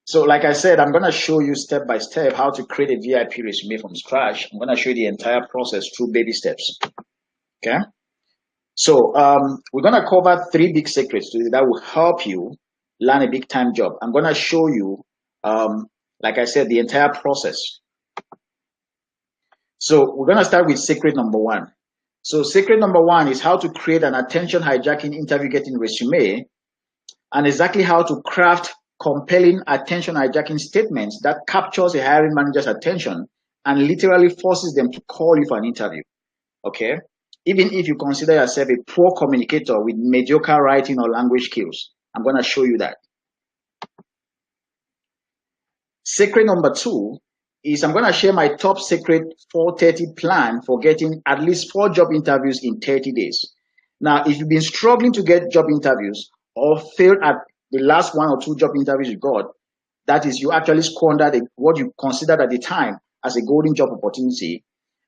So like I said, I'm going to show you step by step how to create a VIP resume from scratch. I'm going to show you the entire process through baby steps. Okay. So we're going to cover 3 big secrets that will help you land a big time job. I'm going to show you, like I said, the entire process. So we're going to start with secret number 1. So secret number 1 is how to create an attention hijacking interview getting resume, and exactly how to craft compelling attention hijacking statements that captures a hiring manager's attention and literally forces them to call you for an interview. Okay. Even if you consider yourself a poor communicator with mediocre writing or language skills, I'm going to show you that. Secret number 2 is I'm going to share my top secret 430 plan for getting at least 4 job interviews in 30 days. Now, if you've been struggling to get job interviews or failed at the last 1 or 2 job interviews you got, that is, you actually squandered what you considered at the time as a golden job opportunity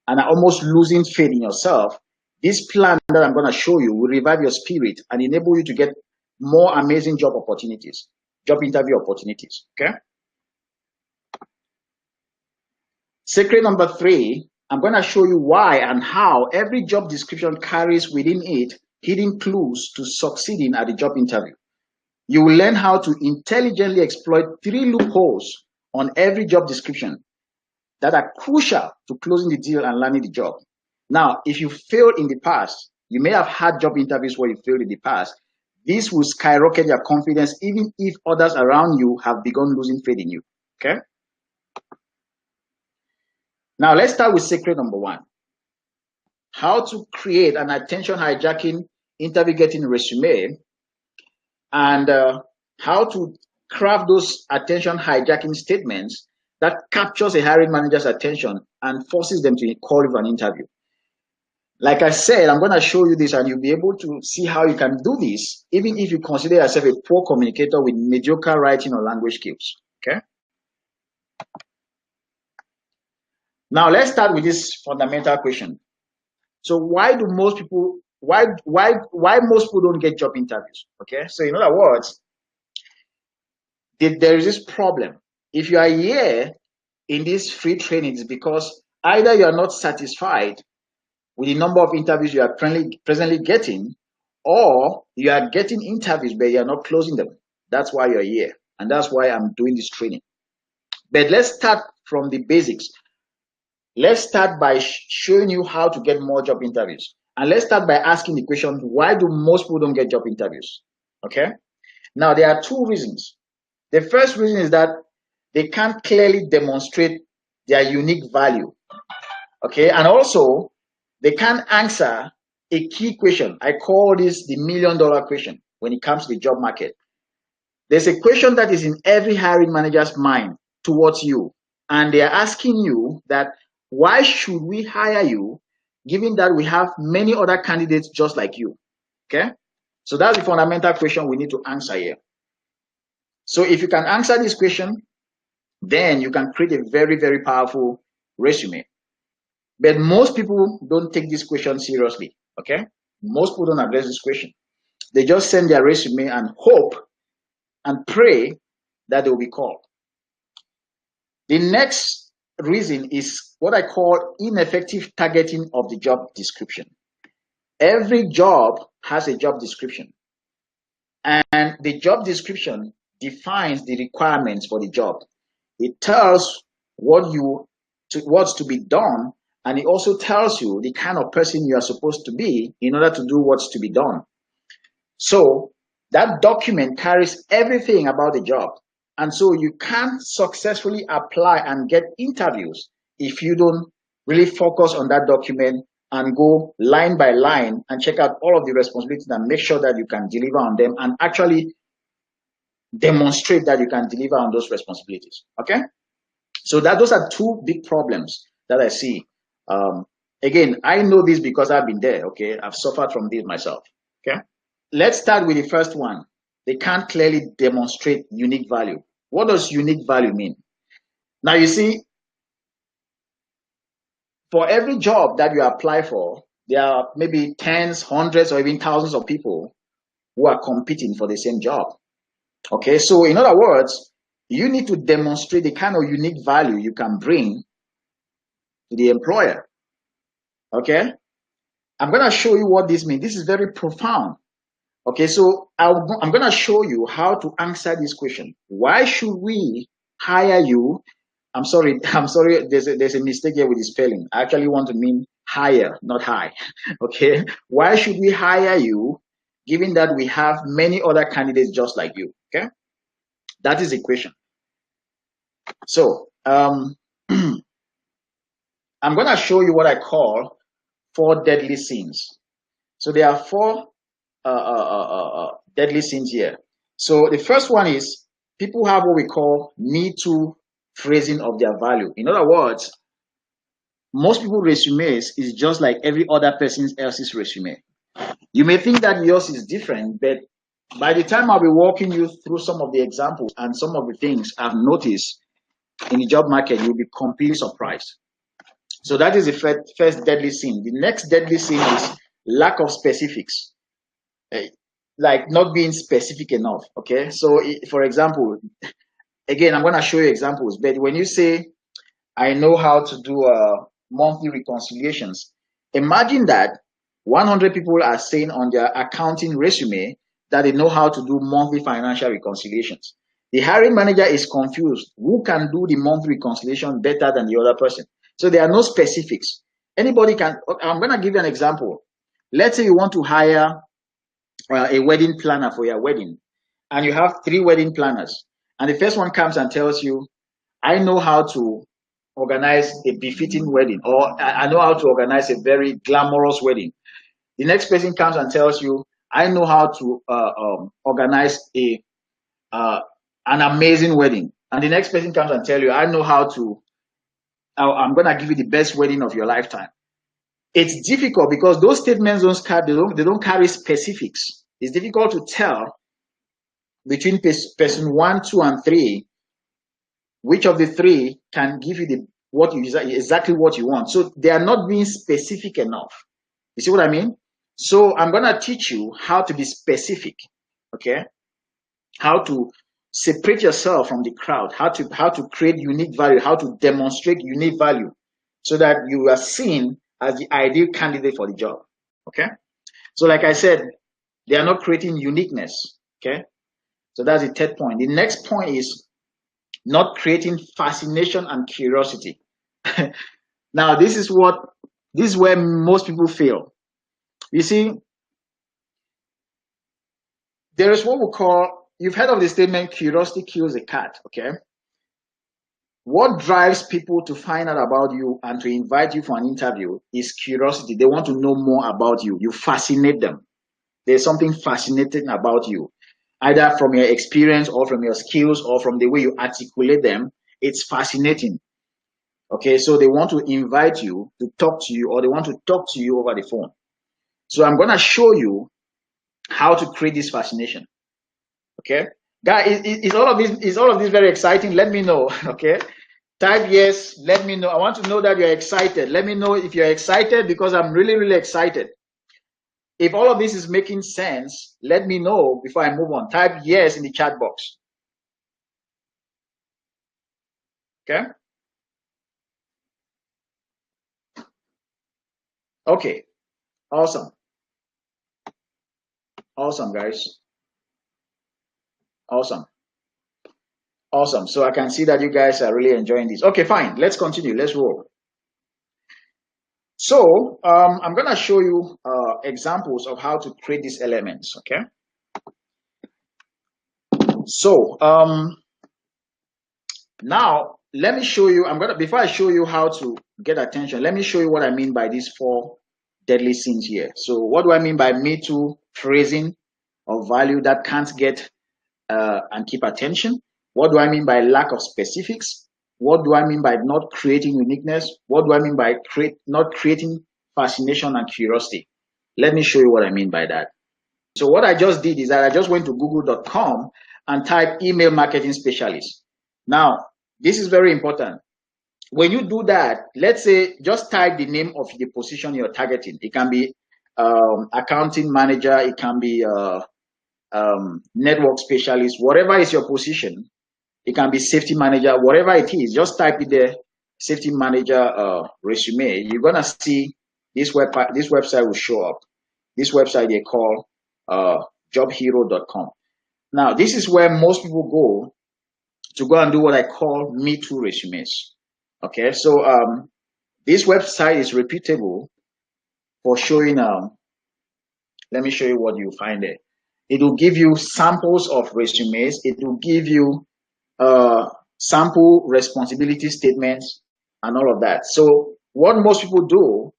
and are almost losing faith in yourself, this plan that I'm going to show you will revive your spirit and enable you to get more amazing job opportunities, job interview opportunities. Okay. Secret number 3, I'm going to show you why and how every job description carries within it hidden clues to succeeding at the job interview. You will learn how to intelligently exploit 3 loopholes on every job description that are crucial to closing the deal and landing the job. Now, if you failed in the past, you may have had job interviews where you failed in the past. This will skyrocket your confidence even if others around you have begun losing faith in you. Okay? Now, let's start with secret number 1. How to create an attention hijacking interview getting resume, and how to craft those attention hijacking statements that captures a hiring manager's attention and forces them to call you for an interview. Like I said, I'm going to show you this and you'll be able to see how you can do this, even if you consider yourself a poor communicator with mediocre writing or language skills. Okay. Now let's start with this fundamental question. So why do most people, why most people don't get job interviews? Okay. So in other words, there is this problem. If you are here in this free training, it's because either you are not satisfied with the number of interviews you are presently getting, or you are getting interviews but you are not closing them. That's why you're here, and that's why I'm doing this training. But let's start from the basics. Let's start by showing you how to get more job interviews, and let's start by asking the question, why do most people don't get job interviews? Okay. Now there are 2 reasons. The first reason is that they can't clearly demonstrate their unique value. Okay. And also they can't answer a key question. I call this the $1 million question when it comes to the job market. There's a question that is in every hiring manager's mind towards you, and they are asking you that, why should we hire you given that we have many other candidates just like you? Okay. So that's the fundamental question we need to answer here. So if you can answer this question, then you can create a very, very powerful resume. But most people don't take this question seriously. Okay. Most people don't address this question. They just send their resume and hope and pray that they will be called. The next reason is what I call ineffective targeting of the job description. Every job has a job description, and the job description defines the requirements for the job. It tells what's to be done, and it also tells you the kind of person you are supposed to be in order to do what's to be done. So that document carries everything about the job. And so you can't successfully apply and get interviews if you don't really focus on that document and go line by line and check out all of the responsibilities and make sure that you can deliver on them and actually demonstrate that you can deliver on those responsibilities. Okay. So those are 2 big problems that I see. Again, I know this because I've been there. Okay. I've suffered from this myself. Okay. Let's start with the first one. They can't clearly demonstrate unique value. What does unique value mean? Now, you see, for every job that you apply for, there are maybe tens, hundreds, or even thousands of people who are competing for the same job. Okay, so in other words, You need to demonstrate the kind of unique value you can bring to the employer. Okay? I'm going to show you what this means. This is very profound. Okay, so I'm going to show you how to answer this question. Why should we hire you? I'm sorry. There's a mistake here with the spelling. I actually want to mean hire, not high. Okay, why should we hire you, given that we have many other candidates just like you? Okay, that is the question. So I'm going to show you what I call 4 deadly sins. So there are 4 deadly sins here. So the first one is people have what we call me too phrasing of their value. In other words, most people's resumes is just like every other person else's resume. You may think that yours is different, but by the time I'll be walking you through some of the examples and some of the things I've noticed in the job market, you'll be completely surprised. So that is the first deadly sin. The next deadly sin is lack of specifics, like not being specific enough. Okay, so for example, again, I'm going to show you examples, but when you say, I know how to do monthly reconciliations, imagine that 100 people are saying on their accounting resume that they know how to do monthly financial reconciliations. The hiring manager is confused. Who can do the monthly reconciliation better than the other person? So there are no specifics. Anybody can. I'm going to give you an example. Let's say you want to hire a wedding planner for your wedding, and you have 3 wedding planners, and the first one comes and tells you, I know how to organize a befitting wedding, or I know how to organize a very glamorous wedding. The next person comes and tells you, I know how to organize an amazing wedding. And the next person comes and tells you, I know how to, I'm going to give you the best wedding of your lifetime. It's difficult because those statements they don't carry specifics. It's difficult to tell between person 1, 2, and 3 which of the 3 can give you exactly what you want. So they are not being specific enough. You see what I mean? So I'm going to teach you how to be specific. Okay, how to separate yourself from the crowd, how to create unique value, how to demonstrate unique value, so that you are seen as the ideal candidate for the job. Okay, so like I said, they are not creating uniqueness. Okay, so that's the third point. The next point is not creating fascination and curiosity. Now, this is where most people fail. You see, there is what we call, you've heard of the statement, curiosity kills the cat. Okay, what drives people to find out about you and to invite you for an interview is curiosity. They want to know more about you. You fascinate them. There's something fascinating about you, either from your experience or from your skills or from the way you articulate them. It's fascinating. Okay, so they want to invite you to talk to you, or they want to talk to you over the phone. So I'm going to show you how to create this fascination. Okay, guys, is all of this very exciting? Let me know. Okay, type yes. Let me know. I want to know that you're excited. Let me know if you're excited, because I'm really, really excited. If all of this is making sense, let me know before I move on. Type yes in the chat box. Okay. Okay. Awesome. Awesome, guys. Awesome. Awesome. So I can see that you guys are really enjoying this. Okay, fine. Let's continue. Let's roll. So I'm going to show you examples of how to create these elements. Okay. So now let me show you. Before I show you how to get attention, let me show you what I mean by these 4 deadly sins here. So what do I mean by me too phrasing of value that can't get and keep attention? What do I mean by lack of specifics? What do I mean by not creating uniqueness? What do I mean by not creating fascination and curiosity? Let me show you what I mean by that. So what I just did is that I just went to google.com and typed email marketing specialist. Now, this is very important. When you do that, let's say just type the name of the position you're targeting. It can be accounting manager, it can be network specialist, whatever is your position. It can be safety manager, whatever it is. Just type it there, safety manager resume. You're gonna see this website will show up. This website they call jobhero.com. Now, this is where most people go to go and do what I call Me Too resumes. Okay, so this website is reputable for showing. Let me show you what you find there. It will give you samples of resumes. It will give you sample responsibility statements and all of that. So what most people do,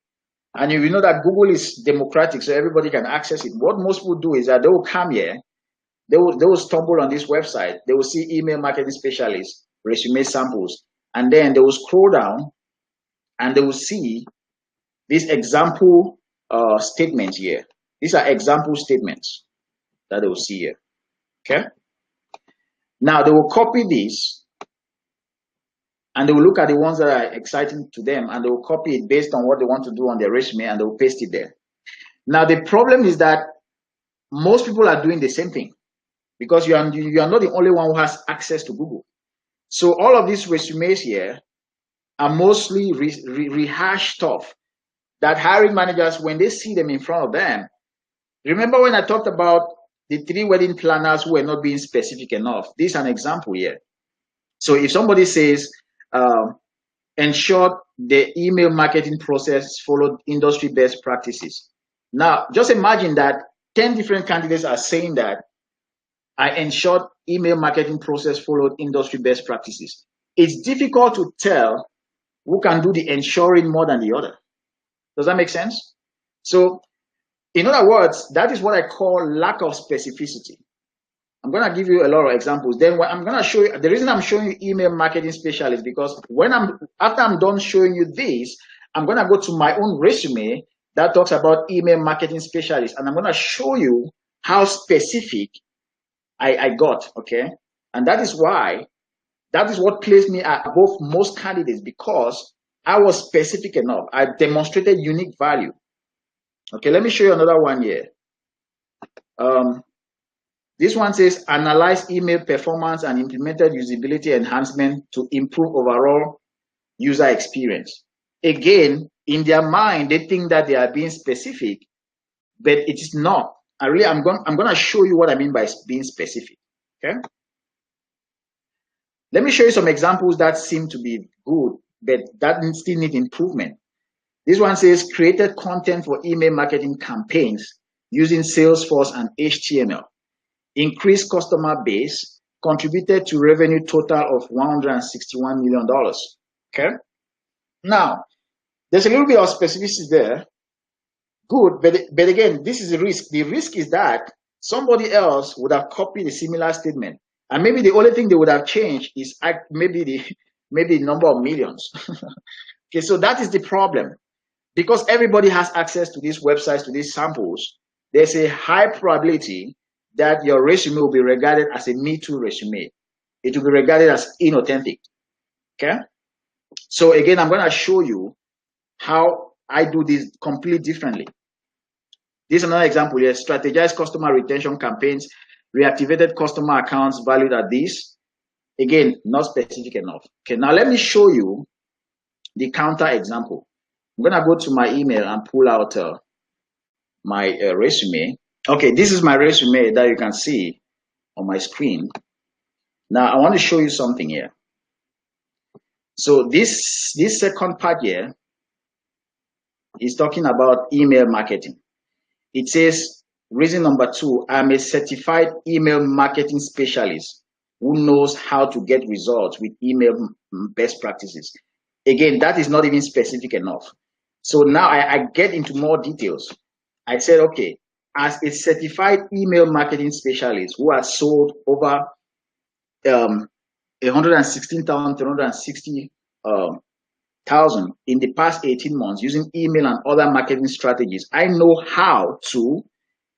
and you know that Google is democratic, so everybody can access it. What most people do is that they will come here, they will stumble on this website, they will see email marketing specialists, resume samples, and then they will scroll down and they will see these example statements here. These are example statements that they will see here. Okay. Now they will copy this and they will look at the ones that are exciting to them and they will copy it based on what they want to do on their resume and they will paste it there. Now the problem is that most people are doing the same thing because you are not the only one who has access to Google. So all of these resumes here are mostly rehashed stuff that hiring managers, when they see them in front of them, remember when I talked about the 3 wedding planners who were not being specific enough? This is an example here. So if somebody says, ensure the email marketing process followed industry best practices. Now, just imagine that 10 different candidates are saying that I ensured email marketing process followed industry best practices. It's difficult to tell who can do the ensuring more than the other. Does that make sense? So, in other words, that is what I call lack of specificity. I'm going to give you a lot of examples. Then I'm going to show you, the reason I'm showing you email marketing specialist, because after I'm done showing you this, I'm going to go to my own resume that talks about email marketing specialist. And I'm going to show you how specific I got, okay? And that is what placed me above most candidates, because I was specific enough. I demonstrated unique value. Okay, let me show you another one here. This one says, analyze email performance and implemented usability enhancement to improve overall user experience. Again, in their mind, they think that they are being specific, but it is not. I'm going to show you what I mean by being specific. Okay. Let me show you some examples that seem to be good, but that still need improvement. This one says, created content for email marketing campaigns using Salesforce and HTML. Increased customer base, contributed to revenue total of $161 million. Okay. Now, there's a little bit of specificity there. Good, but again, this is a risk. The risk is that somebody else would have copied a similar statement, and maybe the only thing they would have changed is maybe the number of millions. Okay, so that is the problem. Because everybody has access to these websites, to these samples, there's a high probability that your resume will be regarded as a Me Too resume. It will be regarded as inauthentic. Okay? So again, I'm going to show you how I do this completely differently. This is another example here. Strategize customer retention campaigns, reactivated customer accounts valued at this. Again, not specific enough. Okay, now let me show you the counter example. I'm going to go to my email and pull out my resume. Okay, this is my resume that you can see on my screen. Now, I want to show you something here. So this second part here is talking about email marketing. It says, reason number 2, I'm a certified email marketing specialist who knows how to get results with email best practices. Again, that is not even specific enough. So now I get into more details. I said, okay, as a certified email marketing specialist who has sold over 116,360,000 in the past 18 months using email and other marketing strategies, I know how to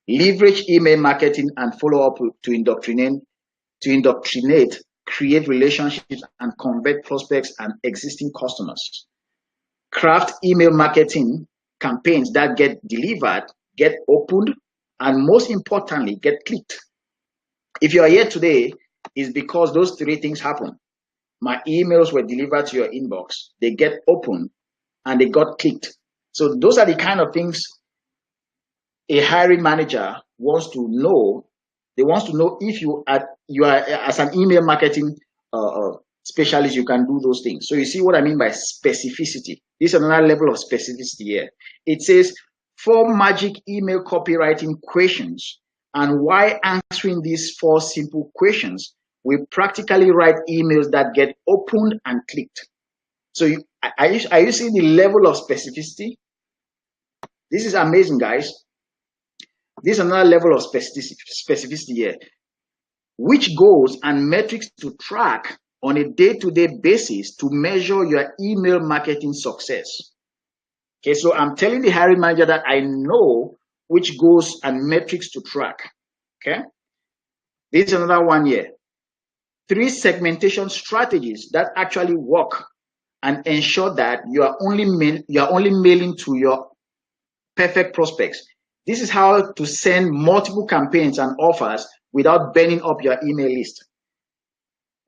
leverage email marketing and follow up to indoctrinate, create relationships, and convert prospects and existing customers. Craft email marketing campaigns that get delivered, get opened, and most importantly, get clicked. If you are here today, is because those three things happen. My emails were delivered to your inbox, they get open, and they got clicked. So those are the kind of things a hiring manager wants to know. They want to know if you are as an email marketing specialist, you can do those things. So you see what I mean by specificity. This is another level of specificity here. It says 4 magic email copywriting questions, and why answering these 4 simple questions will practically write emails that get opened and clicked. So are you seeing the level of specificity? This is amazing, guys. This is another level of specificity here. Which goals and metrics to track on a day-to-day basis to measure your email marketing success? Okay, so I'm telling the hiring manager that I know which goals and metrics to track. Okay, this is another one here. 3 segmentation strategies that actually work and ensure that you are only mailing to your perfect prospects. This is how to send multiple campaigns and offers without burning up your email list.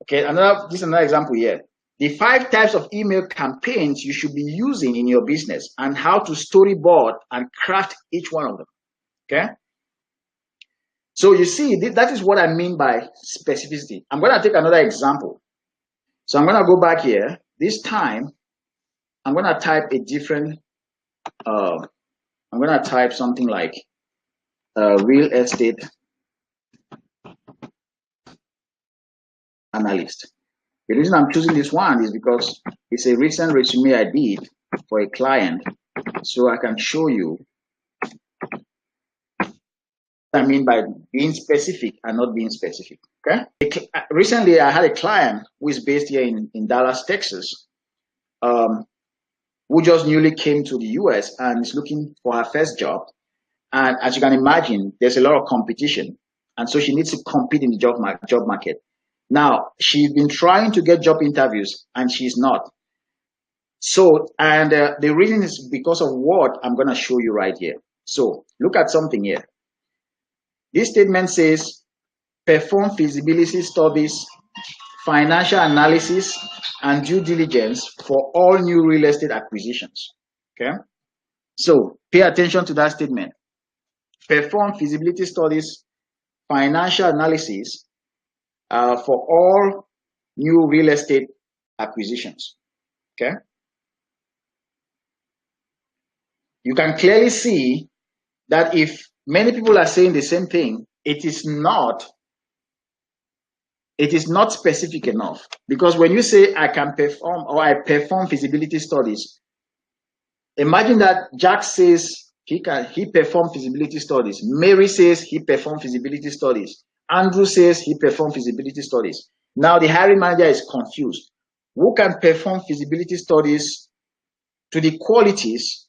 Okay, this is another example here. The 5 types of email campaigns you should be using in your business and how to storyboard and craft each one of them. Okay. So you see, that is what I mean by specificity. I'm going to take another example. So I'm going to go back here. This time, I'm going to type a different, I'm going to type something like real estate analyst. The reason I'm choosing this one is because it's a recent resume I did for a client, so I can show you what I mean by being specific and not being specific. Okay. Recently, I had a client who is based here in Dallas, Texas, who just newly came to the US and is looking for her first job. And as you can imagine, there's a lot of competition, and so she needs to compete in the job market. Now, she's been trying to get job interviews, and she's not. So, and the reason is because of what I'm going to show you right here. So, look at something here. This statement says, perform feasibility studies, financial analysis, and due diligence for all new real estate acquisitions. Okay? So, pay attention to that statement. Perform feasibility studies, financial analysis for all new real estate acquisitions. Okay. You can clearly see that if many people are saying the same thing, it is not specific enough. Because when you say I can perform or I perform feasibility studies, imagine that Jack says he performed feasibility studies. Mary says he performed feasibility studies. Andrew says he performed feasibility studies. Now the hiring manager is confused. Who can perform feasibility studies to the qualities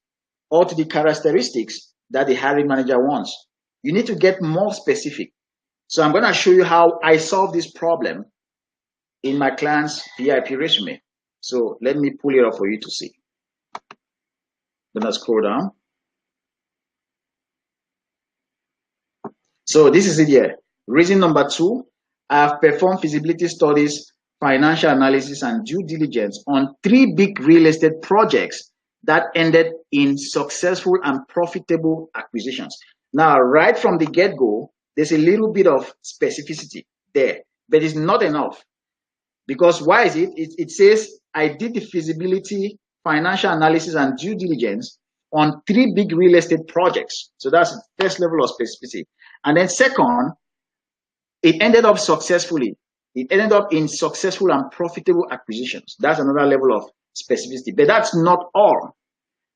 or to the characteristics that the hiring manager wants? You need to get more specific. So I'm going to show you how I solve this problem in my client's VIP resume. So let me pull it up for you to see. I'm going to scroll down. So this is it here. Reason number 2, I have performed feasibility studies, financial analysis, and due diligence on 3 big real estate projects that ended in successful and profitable acquisitions. Now, right from the get-go, there's a little bit of specificity there, but it's not enough. Because why is it? It says, I did the feasibility, financial analysis, and due diligence on 3 big real estate projects. So that's the first level of specificity. And then second, it ended up successfully. It ended up in successful and profitable acquisitions. That's another level of specificity. But that's not all.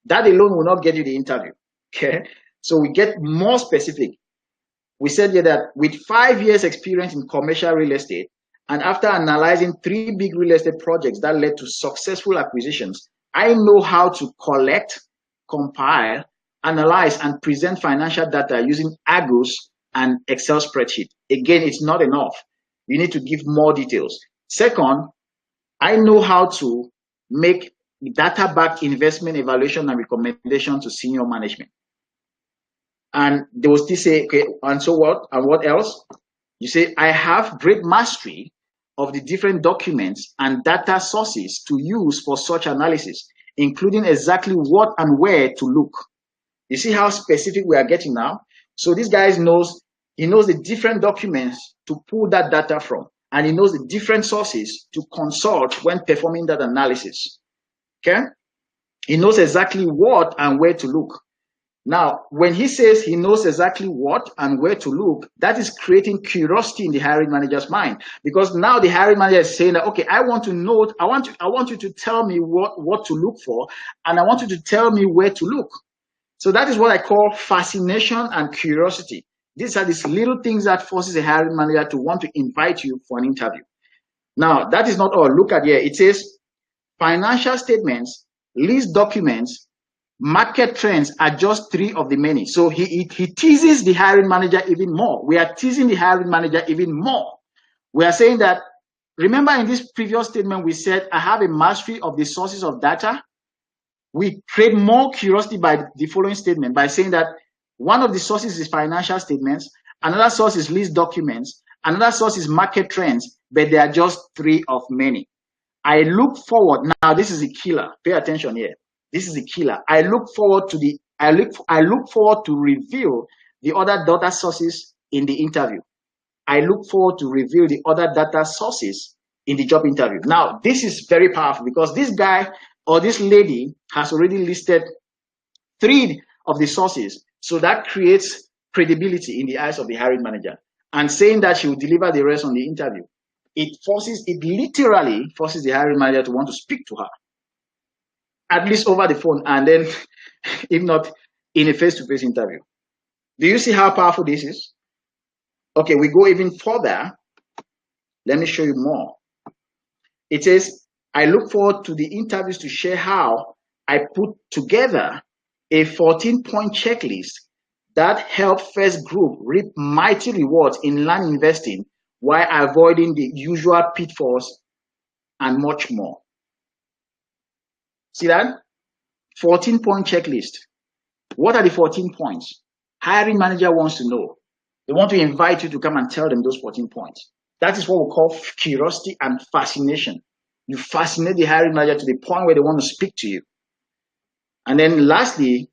That alone will not get you the interview. Okay. So we get more specific. We said here that with 5 years experience in commercial real estate, and after analyzing 3 big real estate projects that led to successful acquisitions, I know how to collect, compile, analyze, and present financial data using Argus and Excel spreadsheet. Again, it's not enough. You need to give more details. Second, I know how to make data-backed investment evaluation and recommendation to senior management. And they will still say, okay, and so what? And what else? You say, I have great mastery of the different documents and data sources to use for such analysis, including exactly what and where to look. You see how specific we are getting now? So this guy knows, he knows the different documents to pull that data from, and he knows the different sources to consult when performing that analysis. Okay? He knows exactly what and where to look. Now, when he says he knows exactly what and where to look, that is creating curiosity in the hiring manager's mind, because now the hiring manager is saying that, okay, I want to know, I want you to tell me what to look for, and I want you to tell me where to look. So that is what I call fascination and curiosity. These are these little things that forces a hiring manager to want to invite you for an interview. Now, that is not all. Look at here. It says financial statements, lease documents, market trends are just 3 of the many. So he teases the hiring manager even more. We are teasing the hiring manager even more. We are saying that, remember in this previous statement, we said, I have a mastery of the sources of data. We create more curiosity by the following statement, by saying that one of the sources is financial statements, another source is lease documents, another source is market trends, but they are just 3 of many. I look forward, now this is a killer, pay attention here. This is a killer. I look forward to reveal the other data sources in the interview. I look forward to reveal the other data sources in the job interview. Now, this is very powerful because this guy or this lady has already listed 3 of the sources. So that creates credibility in the eyes of the hiring manager. And saying that she will deliver the rest on the interview, it literally forces the hiring manager to want to speak to her, at least over the phone, and then if not in a face-to-face interview. Do you see how powerful this is? Okay, we go even further. Let me show you more. It says, I look forward to the interviews to share how I put together a 14-point checklist that helped first group reap mighty rewards in land investing while avoiding the usual pitfalls and much more. See that? 14-point checklist. What are the 14 points? Hiring manager wants to know. They want to invite you to come and tell them those 14 points. That is what we call curiosity and fascination. You fascinate the hiring manager to the point where they want to speak to you. And then lastly,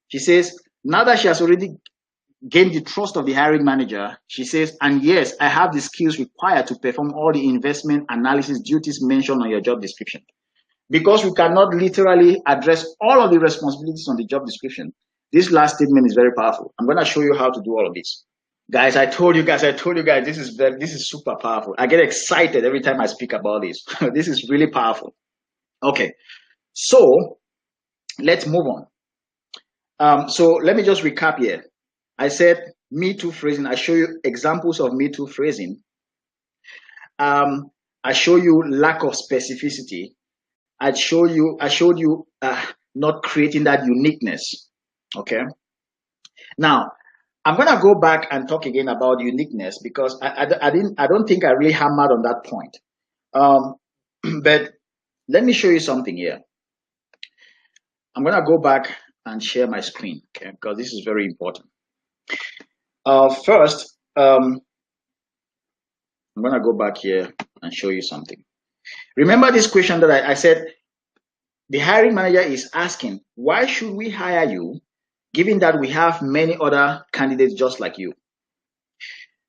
she says, now that she has already gained the trust of the hiring manager, she says, and yes, I have the skills required to perform all the investment analysis duties mentioned on your job description. Because we cannot literally address all of the responsibilities on the job description, this last statement is very powerful. I'm going to show you how to do all of this. Guys, I told you guys, this is super powerful. I get excited every time I speak about this. This is really powerful. Okay, so let's move on. So let me just recap here. I said Me Too phrasing. I show you examples of Me Too phrasing. I show you lack of specificity. I showed you not creating that uniqueness. Okay. Now I'm gonna go back and talk again about uniqueness because I don't think I really hammered on that point. But let me show you something here. I'm gonna go back and share my screen, okay? Because this is very important. First, I'm gonna go back here and show you something. Remember this question that I said the hiring manager is asking, why should we hire you given that we have many other candidates just like you?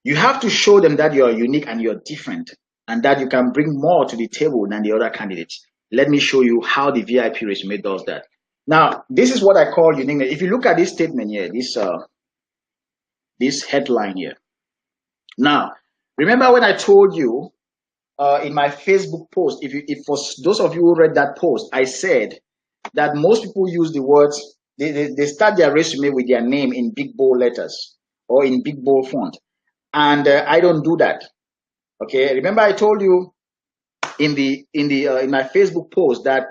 You have to show them that you're unique and you're different and that you can bring more to the table than the other candidates. Let me show you how the VIP resume does that. Now, this is what I call uniqueness. If you look at this statement here, this headline here. Now, remember when I told you in my Facebook post, if for those of you who read that post, I said that most people use the words, they start their resume with their name in big bold letters or in big bold font. And I don't do that. Okay, remember I told you in my Facebook post that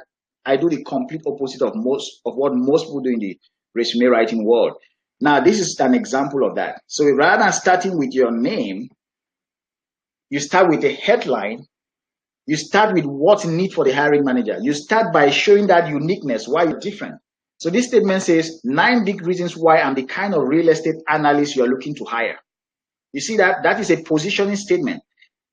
I do the complete opposite of what most people do in the resume writing world. Now, this is an example of that. So rather than starting with your name, you start with a headline. You start with what's neat for the hiring manager. You start by showing that uniqueness, why you're different. So this statement says 9 big reasons why I'm the kind of real estate analyst you're looking to hire. You see that? That is a positioning statement.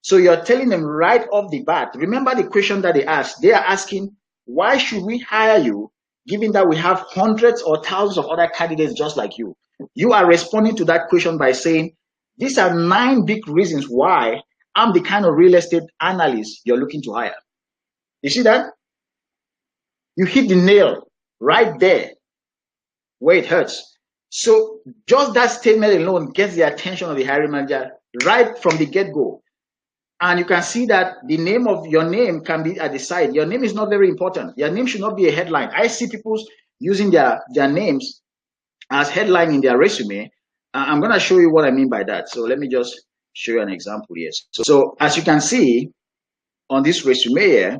So you're telling them right off the bat. Remember the question that they asked. They are asking, why should we hire you, given that we have hundreds or thousands of other candidates just like you? You are responding to that question by saying, these are 9 big reasons why I'm the kind of real estate analyst you're looking to hire. You see that? You hit the nail right there where it hurts. So just that statement alone gets the attention of the hiring manager right from the get-go. And you can see that the name of your name can be at the side. Your name is not very important. Your name should not be a headline. I see people using their names as headline in their resume. I'm going to show you what I mean by that. So let me just show you an example here. So as you can see on this resume here,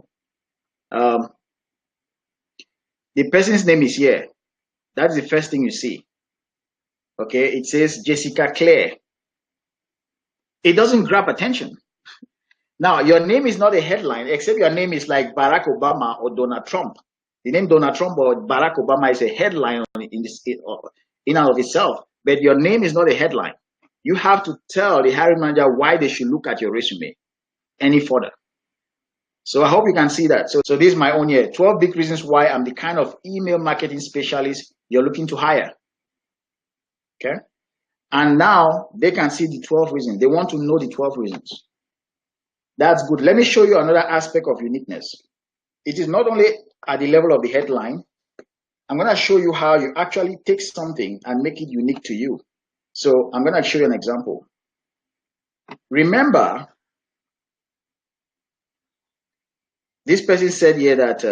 the person's name is here. That's the first thing you see. Okay, it says Jessica Claire. It doesn't grab attention. Now, your name is not a headline, except your name is like Barack Obama or Donald Trump. The name Donald Trump or Barack Obama is a headline in and of itself, but your name is not a headline. You have to tell the hiring manager why they should look at your resume any further. So I hope you can see that. So this is my own here. 12 big reasons why I'm the kind of email marketing specialist you're looking to hire. Okay. And now they can see the 12 reasons. They want to know the 12 reasons. That's good. Let me show you another aspect of uniqueness. It is not only at the level of the headline. I'm going to show you how you actually take something and make it unique to you. So I'm going to show you an example. Remember, this person said here that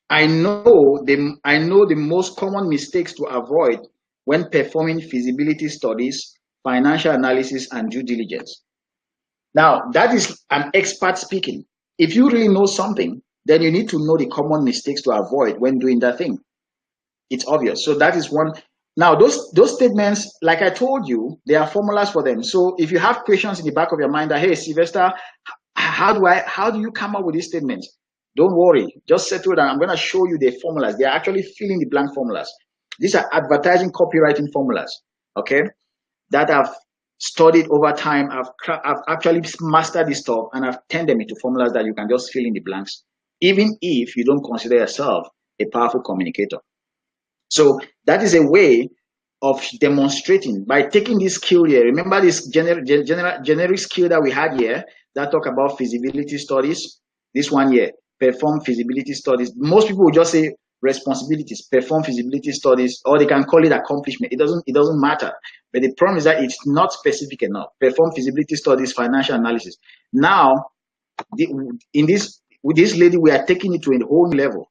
I know the most common mistakes to avoid when performing feasibility studies, financial analysis, and due diligence. Now, that is an expert speaking. If you really know something, then you need to know the common mistakes to avoid when doing that thing. It's obvious. So that is one. Now, those statements, like I told you, there are formulas for them. So if you have questions in the back of your mind that, hey, Sylvester, how do you come up with these statements? Don't worry, just settle down. I'm going to show you the formulas. They are actually filling the blank formulas. These are advertising copywriting formulas, okay, that I've studied over time. I've actually mastered this stuff, and I've turned them into formulas that you can just fill in the blanks, even if you don't consider yourself a powerful communicator. So that is a way of demonstrating by taking this skill here. Remember this generic skill that we had here that talk about feasibility studies. This one here, perform feasibility studies. Most people will just say responsibilities, perform feasibility studies, or they can call it accomplishment. It doesn't matter. But the problem is that it's not specific enough. Perform feasibility studies, financial analysis. Now, with this lady, we are taking it to a whole new level.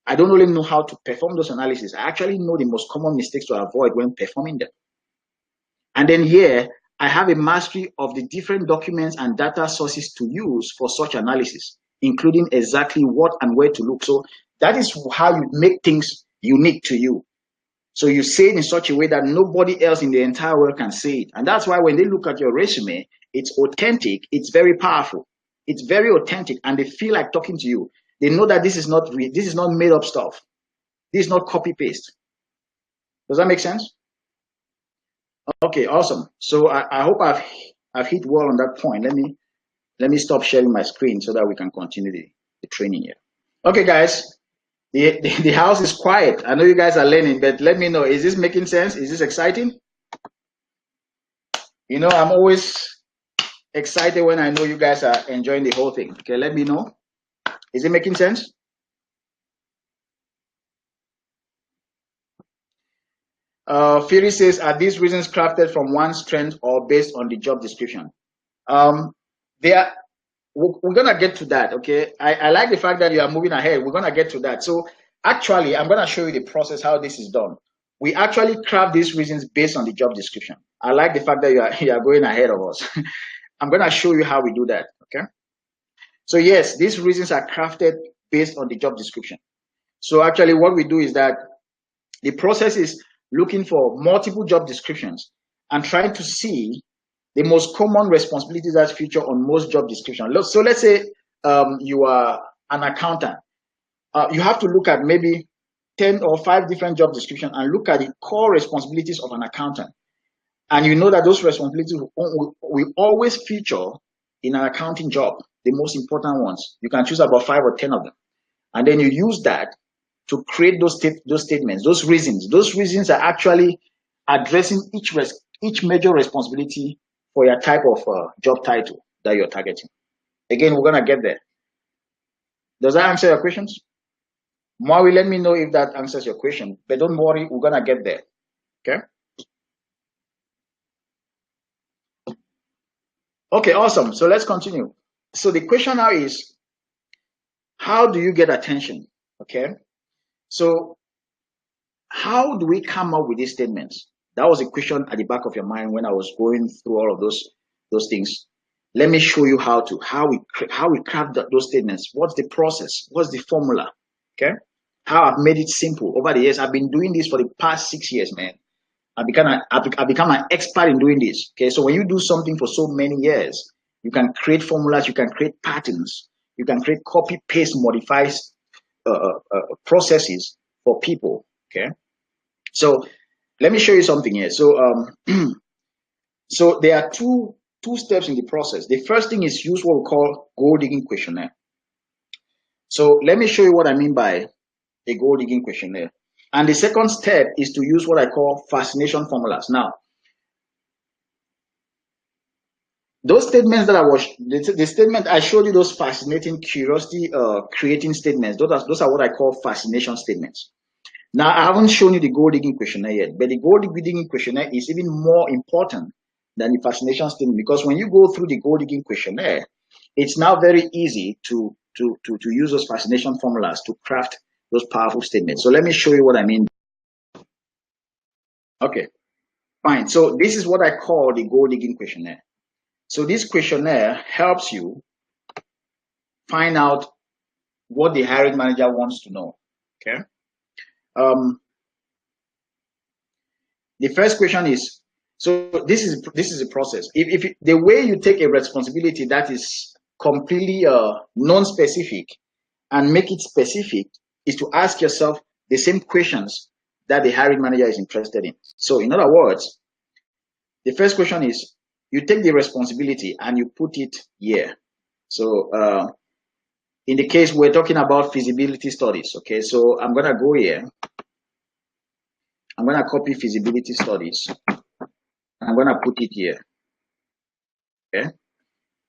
I don't only know how to perform those analyses. I actually know the most common mistakes to avoid when performing them. And then here, I have a mastery of the different documents and data sources to use for such analysis, including exactly what and where to look. So that is how you make things unique to you. So you say it in such a way that nobody else in the entire world can say it. And that's why when they look at your resume, it's authentic, it's very powerful, it's very authentic, and they feel like talking to you. They know that this is not made up stuff. This is not copy paste. Does that make sense? Okay, awesome. So I hope I've hit well on that point. Let me stop sharing my screen so that we can continue the training here. Okay, guys, the house is quiet. I know you guys are learning, but let me know, is this making sense? Is this exciting? You know, I'm always excited when I know you guys are enjoying the whole thing. Okay, let me know. Is it making sense? Fury says, are these reasons crafted from one's strength or based on the job description? We're going to get to that, okay? I like the fact that you are moving ahead. We're going to get to that. So actually, I'm going to show you the process, how this is done. We actually craft these reasons based on the job description. I like the fact that you are going ahead of us. I'm going to show you how we do that, okay? So yes, these reasons are crafted based on the job description. So actually what we do is that the process is looking for multiple job descriptions and trying to see the most common responsibilities that feature on most job descriptions. So let's say you are an accountant. You have to look at maybe 10 or 5 different job descriptions and look at the core responsibilities of an accountant, and you know that those responsibilities will always feature in an accounting job, the most important ones. You can choose about 5 or 10 of them. And then you use that to create those statements, those reasons. Those reasons are actually addressing each major responsibility for your type of job title that you're targeting. Again, we're going to get there. Does that answer your questions? Maui, let me know if that answers your question. But don't worry, we're going to get there. Okay? Okay, awesome. So let's continue. So the question now is, how do you get attention? Okay? So how do we come up with these statements? That was a question at the back of your mind when I was going through all of those things. Let me show you how we craft those statements. What's the process? What's the formula? Okay? How I've made it simple over the years. I've been doing this for the past 6 years, man. I become an expert in doing this. Okay, so when you do something for so many years, you can create formulas, you can create patterns, you can create copy, paste, modifies processes for people. Okay, so let me show you something here. So so there are two steps in the process. The first thing is use what we call gold digging questionnaire. So let me show you what I mean by a gold digging questionnaire. And the second step is to use what I call fascination formulas. Now, those statements that the statement I showed you, those fascinating, curiosity creating statements, those are what I call fascination statements. Now, I haven't shown you the gold digging questionnaire yet, but the gold digging questionnaire is even more important than the fascination statement, because when you go through the gold digging questionnaire, it's now very easy to use those fascination formulas to craft those powerful statements. So let me show you what I mean. Okay, fine. So this is what I call the gold digging questionnaire. So this questionnaire helps you find out what the hiring manager wants to know. Okay. The first question is, so this is a process. If the way you take a responsibility that is completely non-specific and make it specific is to ask yourself the same questions that the hiring manager is interested in. So in other words, the first question is, you take the responsibility and you put it here. So in the case we're talking about feasibility studies, okay, so I'm gonna go here. I'm gonna copy feasibility studies. I'm gonna put it here. Okay.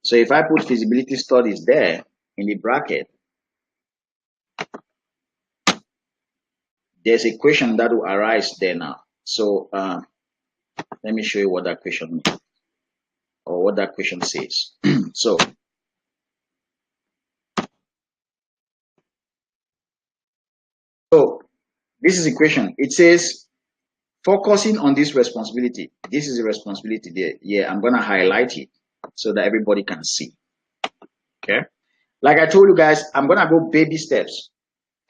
So if I put feasibility studies there in the bracket, there's a question that will arise there now. So let me show you what that question means, or what that question says. So this is a question. It says, focusing on this responsibility. This is a responsibility there. Yeah, I'm gonna highlight it so that everybody can see. Okay. Like I told you guys, I'm gonna go baby steps.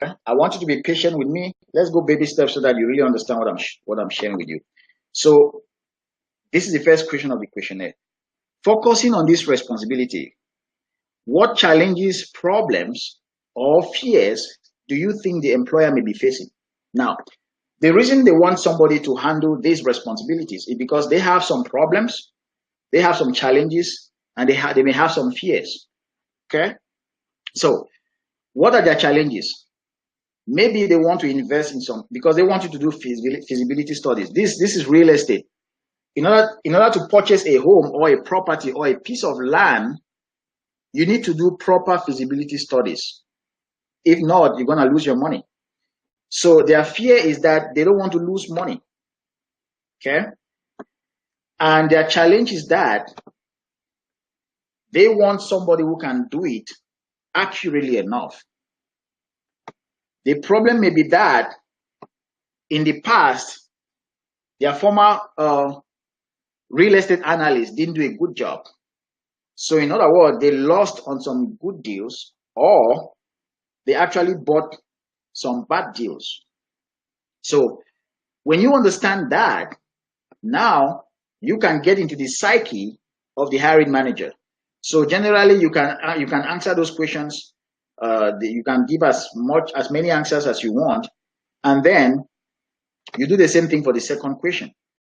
Okay? I want you to be patient with me. Let's go baby steps so that you really understand what I'm sharing with you. So this is the first question of the questionnaire. Focusing on this responsibility, what challenges, problems, or fears do you think the employer may be facing? Now, the reason they want somebody to handle these responsibilities is because they have some problems, they have some challenges, and they may have some fears. Okay? So, what are their challenges? Maybe they want to invest in some, because they want you to do feasibility studies. This is real estate. In order to purchase a home or a property or a piece of land, you need to do proper feasibility studies. If not, you're going to lose your money. So their fear is that they don't want to lose money. Okay? And their challenge is that they want somebody who can do it accurately enough. The problem may be that in the past, their former real estate analysts didn't do a good job. So in other words, they lost on some good deals, or they actually bought some bad deals. So when you understand that, now you can get into the psyche of the hiring manager. So generally, you can answer those questions. You can give as many answers as you want, And then you do the same thing for the second question.